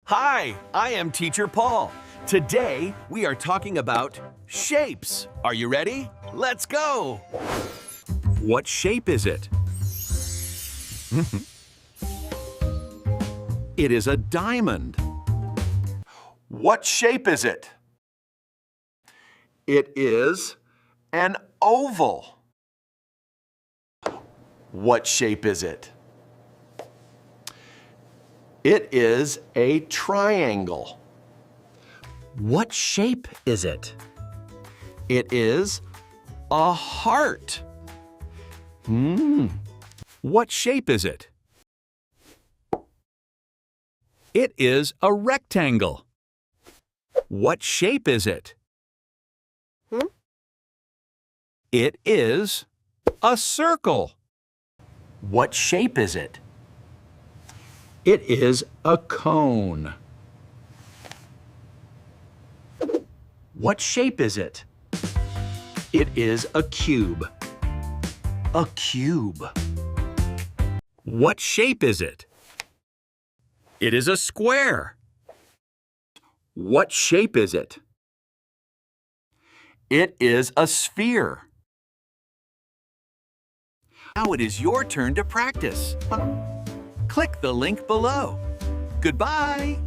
Hi, I am Teacher Paul. Today, we are talking about shapes. Are you ready? Let's go! What shape is it? It is a diamond. What shape is it? It is an oval. What shape is it? It is a triangle. What shape is it? It is a heart. What shape is it? It is a rectangle. What shape is it? It is a circle. What shape is it? It is a cone. What shape is it? It is a cube. A cube. What shape is it? It is a square. What shape is it? It is a sphere. Now it is your turn to practice. Click the link below. Goodbye!